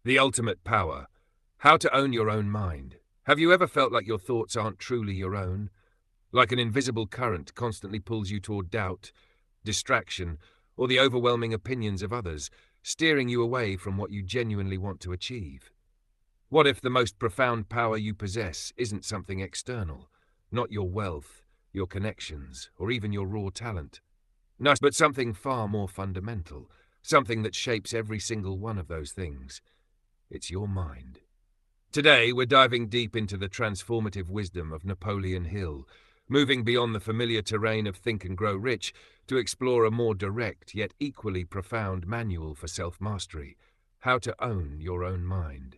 The ultimate power. How to own your own mind. Have you ever felt like your thoughts aren't truly your own? Like an invisible current constantly pulls you toward doubt, distraction, or the overwhelming opinions of others, steering you away from what you genuinely want to achieve? What if the most profound power you possess isn't something external, not your wealth, your connections, or even your raw talent? No, but something far more fundamental, something that shapes every single one of those things. It's your mind. Today, we're diving deep into the transformative wisdom of Napoleon Hill, moving beyond the familiar terrain of Think and Grow Rich to explore a more direct yet equally profound manual for self-mastery: how to own your own mind.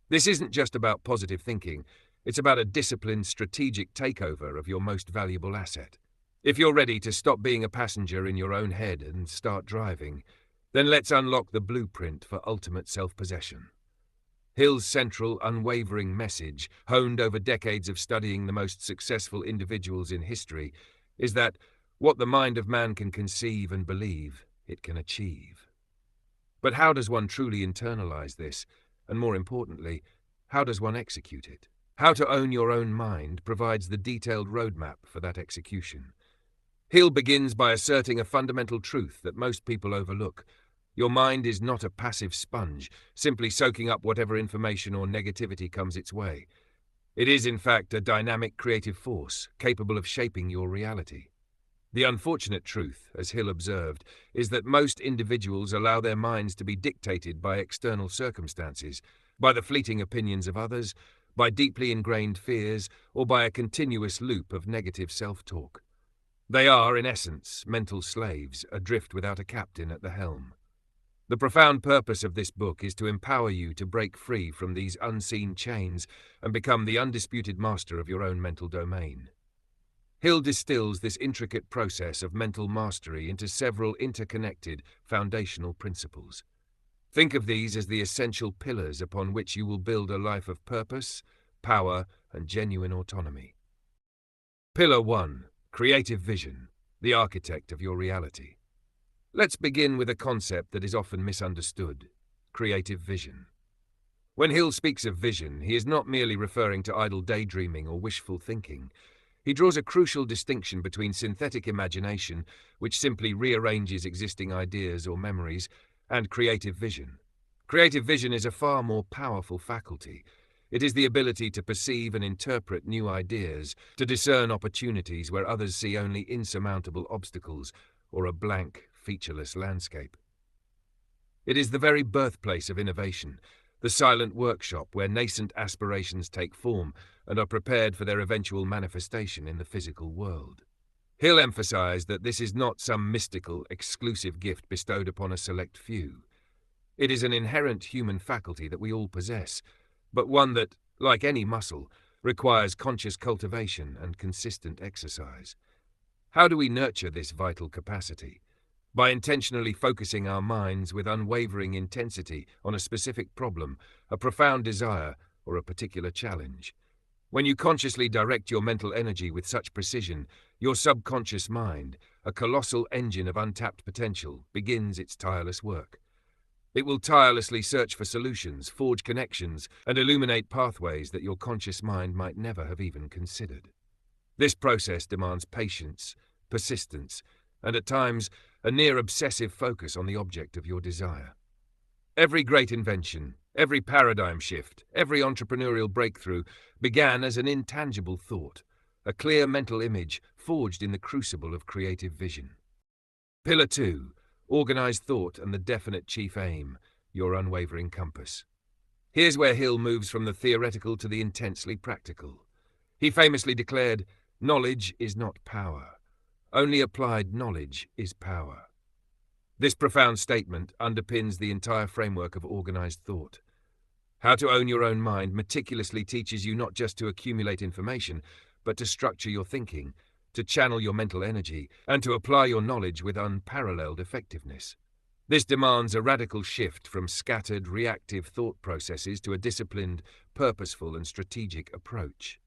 This isn't just about positive thinking, it's about a disciplined, strategic takeover of your most valuable asset. If you're ready to stop being a passenger in your own head and start driving, then let's unlock the blueprint for ultimate self-possession. Hill's central, unwavering message, honed over decades of studying the most successful individuals in history, is that what the mind of man can conceive and believe, it can achieve. But how does one truly internalize this? And more importantly, how does one execute it? How to Own Your Own Mind provides the detailed roadmap for that execution. Hill begins by asserting a fundamental truth that most people overlook. Your mind is not a passive sponge, simply soaking up whatever information or negativity comes its way. It is, in fact, a dynamic creative force, capable of shaping your reality. The unfortunate truth, as Hill observed, is that most individuals allow their minds to be dictated by external circumstances, by the fleeting opinions of others, by deeply ingrained fears, or by a continuous loop of negative self-talk. They are, in essence, mental slaves, adrift without a captain at the helm. The profound purpose of this book is to empower you to break free from these unseen chains and become the undisputed master of your own mental domain. Hill distills this intricate process of mental mastery into several interconnected, foundational principles. Think of these as the essential pillars upon which you will build a life of purpose, power, and genuine autonomy. Pillar 1. Creative vision, the architect of your reality. Let's begin with a concept that is often misunderstood: creative vision. When Hill speaks of vision, he is not merely referring to idle daydreaming or wishful thinking. He draws a crucial distinction between synthetic imagination, which simply rearranges existing ideas or memories, and creative vision. Creative vision is a far more powerful faculty. It is the ability to perceive and interpret new ideas, to discern opportunities where others see only insurmountable obstacles or a blank, featureless landscape. It is the very birthplace of innovation, the silent workshop where nascent aspirations take form and are prepared for their eventual manifestation in the physical world. Hill emphasized that this is not some mystical, exclusive gift bestowed upon a select few. It is an inherent human faculty that we all possess, but one that, like any muscle, requires conscious cultivation and consistent exercise. How do we nurture this vital capacity? By intentionally focusing our minds with unwavering intensity on a specific problem, a profound desire, or a particular challenge. When you consciously direct your mental energy with such precision, your subconscious mind, a colossal engine of untapped potential, begins its tireless work. It will tirelessly search for solutions, forge connections, and illuminate pathways that your conscious mind might never have even considered. This process demands patience, persistence, and at times, a near-obsessive focus on the object of your desire. Every great invention, every paradigm shift, every entrepreneurial breakthrough began as an intangible thought, a clear mental image forged in the crucible of creative vision. Pillar 2. Organized thought and the definite chief aim, your unwavering compass. Here's where Hill moves from the theoretical to the intensely practical. He famously declared, "Knowledge is not power. Only applied knowledge is power." This profound statement underpins the entire framework of organized thought. How to Own Your Own Mind meticulously teaches you not just to accumulate information, but to structure your thinking, to channel your mental energy, and to apply your knowledge with unparalleled effectiveness. This demands a radical shift from scattered, reactive thought processes to a disciplined, purposeful, and strategic approach.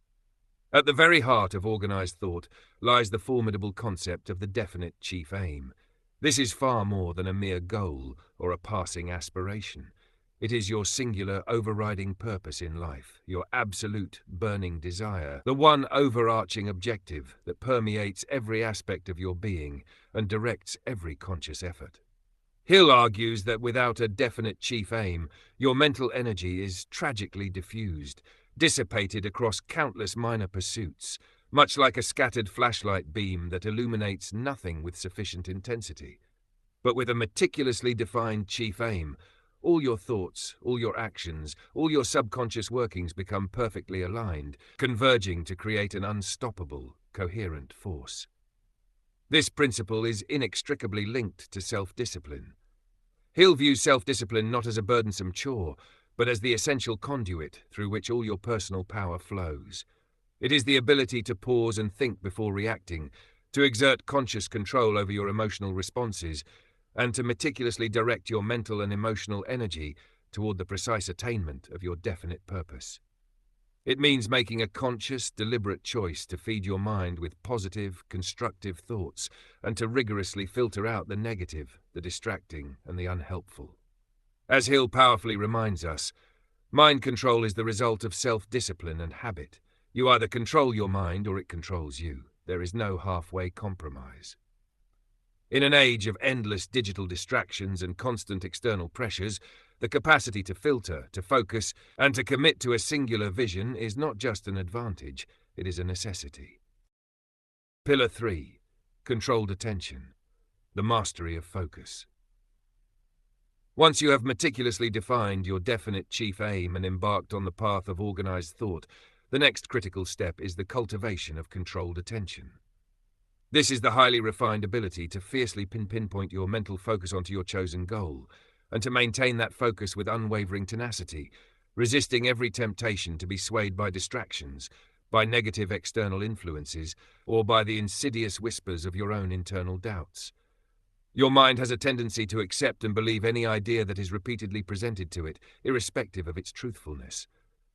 At the very heart of organized thought lies the formidable concept of the definite chief aim. This is far more than a mere goal or a passing aspiration. It is your singular overriding purpose in life, your absolute burning desire, the one overarching objective that permeates every aspect of your being and directs every conscious effort. Hill argues that without a definite chief aim, your mental energy is tragically diffused, dissipated across countless minor pursuits, much like a scattered flashlight beam that illuminates nothing with sufficient intensity. But with a meticulously defined chief aim, all your thoughts, all your actions, all your subconscious workings become perfectly aligned, converging to create an unstoppable, coherent force. This principle is inextricably linked to self-discipline. Hill views self-discipline not as a burdensome chore, but as the essential conduit through which all your personal power flows. It is the ability to pause and think before reacting, to exert conscious control over your emotional responses, and to meticulously direct your mental and emotional energy toward the precise attainment of your definite purpose. It means making a conscious, deliberate choice to feed your mind with positive, constructive thoughts and to rigorously filter out the negative, the distracting, and the unhelpful. As Hill powerfully reminds us, mind control is the result of self-discipline and habit. You either control your mind or it controls you. There is no halfway compromise. In an age of endless digital distractions and constant external pressures, the capacity to filter, to focus, and to commit to a singular vision is not just an advantage, it is a necessity. Pillar 3. Controlled attention. The mastery of focus. Once you have meticulously defined your definite chief aim and embarked on the path of organized thought, the next critical step is the cultivation of controlled attention. This is the highly refined ability to fiercely pinpoint your mental focus onto your chosen goal, and to maintain that focus with unwavering tenacity, resisting every temptation to be swayed by distractions, by negative external influences, or by the insidious whispers of your own internal doubts. Your mind has a tendency to accept and believe any idea that is repeatedly presented to it, irrespective of its truthfulness.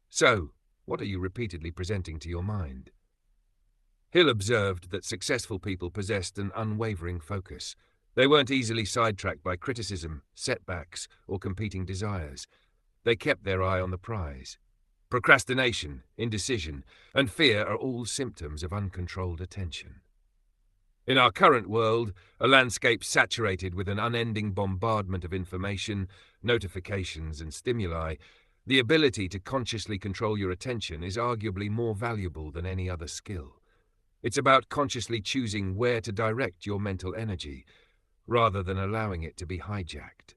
So, what are you repeatedly presenting to your mind? Hill observed that successful people possessed an unwavering focus. They weren't easily sidetracked by criticism, setbacks, or competing desires. They kept their eye on the prize. Procrastination, indecision, and fear are all symptoms of uncontrolled attention. In our current world, a landscape saturated with an unending bombardment of information, notifications, and stimuli, the ability to consciously control your attention is arguably more valuable than any other skill. It's about consciously choosing where to direct your mental energy, rather than allowing it to be hijacked.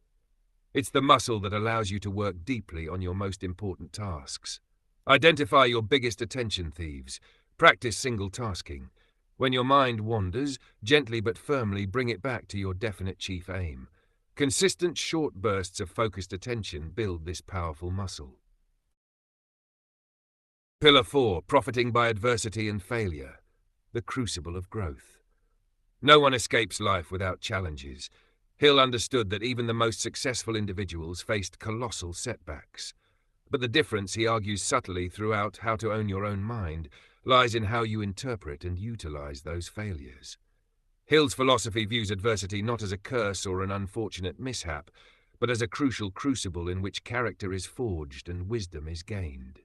It's the muscle that allows you to work deeply on your most important tasks. Identify your biggest attention thieves. Practice single tasking. When your mind wanders, gently but firmly bring it back to your definite chief aim. Consistent short bursts of focused attention build this powerful muscle. Pillar 4. Profiting by adversity and failure. The crucible of growth. No one escapes life without challenges. Hill understood that even the most successful individuals faced colossal setbacks. But the difference, he argues subtly throughout How to Own Your Own Mind, lies in how you interpret and utilize those failures. Hill's philosophy views adversity not as a curse or an unfortunate mishap, but as a crucial crucible in which character is forged and wisdom is gained.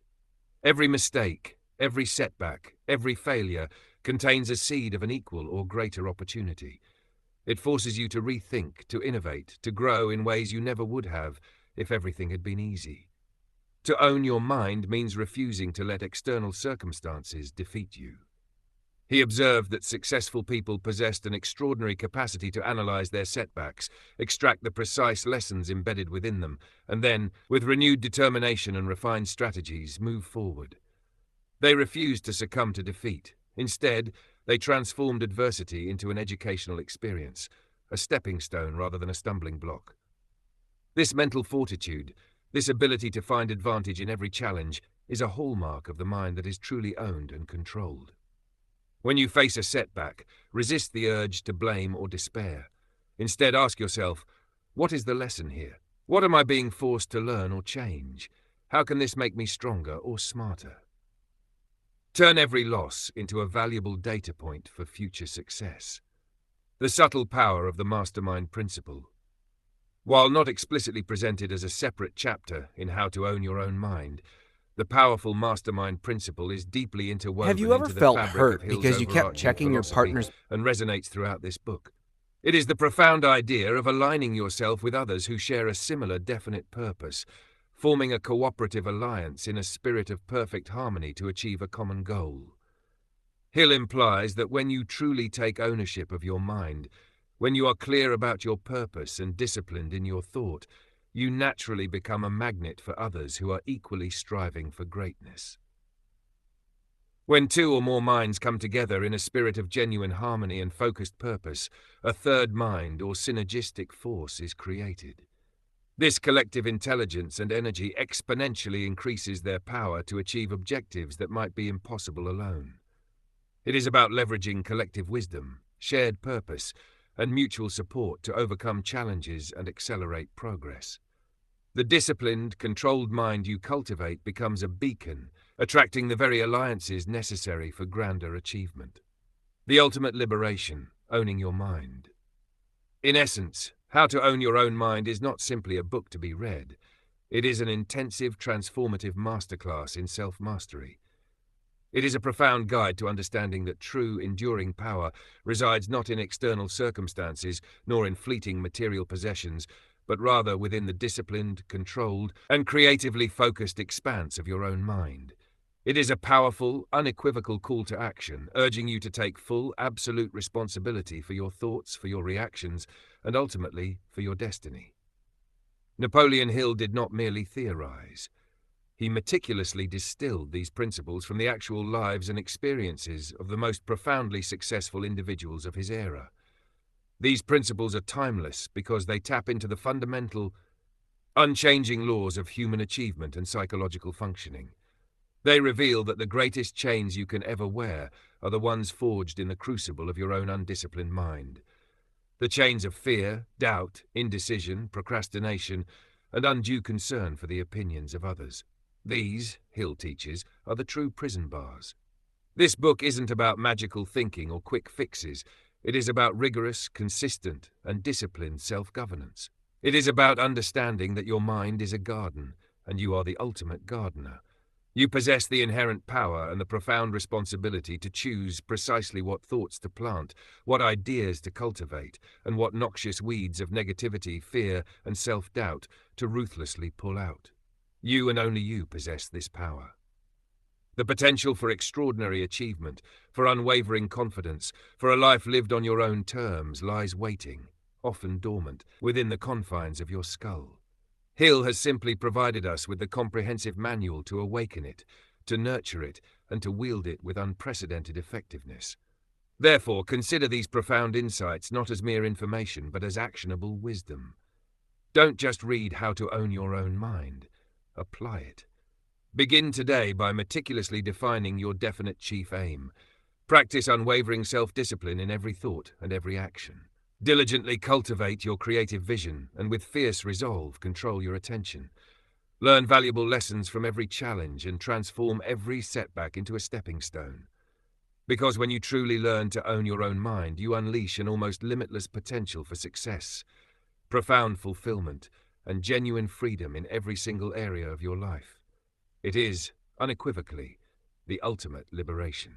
Every mistake, every setback, every failure contains a seed of an equal or greater opportunity. It forces you to rethink, to innovate, to grow in ways you never would have if everything had been easy. To own your mind means refusing to let external circumstances defeat you. He observed that successful people possessed an extraordinary capacity to analyze their setbacks, extract the precise lessons embedded within them, and then, with renewed determination and refined strategies, move forward. They refused to succumb to defeat. Instead, they transformed adversity into an educational experience, a stepping stone rather than a stumbling block. This mental fortitude, this ability to find advantage in every challenge, is a hallmark of the mind that is truly owned and controlled. When you face a setback, resist the urge to blame or despair. Instead, ask yourself, what is the lesson here? What am I being forced to learn or change? How can this make me stronger or smarter? Turn every loss into a valuable data point for future success. The subtle power of the mastermind principle. While not explicitly presented as a separate chapter in How to Own Your Own Mind, the powerful mastermind principle is deeply Have interwoven you ever into the felt fabric of hurt Hill's because you kept overarching checking your philosophy partner's? and resonates throughout this book. It is the profound idea of aligning yourself with others who share a similar definite purpose, forming a cooperative alliance in a spirit of perfect harmony to achieve a common goal. Hill implies that when you truly take ownership of your mind, when you are clear about your purpose and disciplined in your thought, you naturally become a magnet for others who are equally striving for greatness. When two or more minds come together in a spirit of genuine harmony and focused purpose, a third mind or synergistic force is created. This collective intelligence and energy exponentially increases their power to achieve objectives that might be impossible alone. It is about leveraging collective wisdom, shared purpose, and mutual support to overcome challenges and accelerate progress. The disciplined, controlled mind you cultivate becomes a beacon, attracting the very alliances necessary for grander achievement. The ultimate liberation, owning your mind. In essence, How to Own Your Own Mind is not simply a book to be read. It is an intensive, transformative masterclass in self-mastery. It is a profound guide to understanding that true, enduring power resides not in external circumstances nor in fleeting material possessions, but rather within the disciplined, controlled, and creatively focused expanse of your own mind. It is a powerful, unequivocal call to action, urging you to take full, absolute responsibility for your thoughts, for your reactions, and ultimately for your destiny. Napoleon Hill did not merely theorize. He meticulously distilled these principles from the actual lives and experiences of the most profoundly successful individuals of his era. These principles are timeless because they tap into the fundamental, unchanging laws of human achievement and psychological functioning. They reveal that the greatest chains you can ever wear are the ones forged in the crucible of your own undisciplined mind. The chains of fear, doubt, indecision, procrastination, and undue concern for the opinions of others. These, Hill teaches, are the true prison bars. This book isn't about magical thinking or quick fixes. It is about rigorous, consistent, and disciplined self-governance. It is about understanding that your mind is a garden, and you are the ultimate gardener. You possess the inherent power and the profound responsibility to choose precisely what thoughts to plant, what ideas to cultivate, and what noxious weeds of negativity, fear, and self-doubt to ruthlessly pull out. You and only you possess this power. The potential for extraordinary achievement, for unwavering confidence, for a life lived on your own terms lies waiting, often dormant, within the confines of your skull. Hill has simply provided us with the comprehensive manual to awaken it, to nurture it, and to wield it with unprecedented effectiveness. Therefore, consider these profound insights not as mere information, but as actionable wisdom. Don't just read How to Own Your Own Mind. Apply it. Begin today by meticulously defining your definite chief aim. Practice unwavering self-discipline in every thought and every action. Diligently cultivate your creative vision and with fierce resolve control your attention. Learn valuable lessons from every challenge and transform every setback into a stepping stone. Because when you truly learn to own your own mind, you unleash an almost limitless potential for success, profound fulfillment, and genuine freedom in every single area of your life. It is, unequivocally, the ultimate liberation.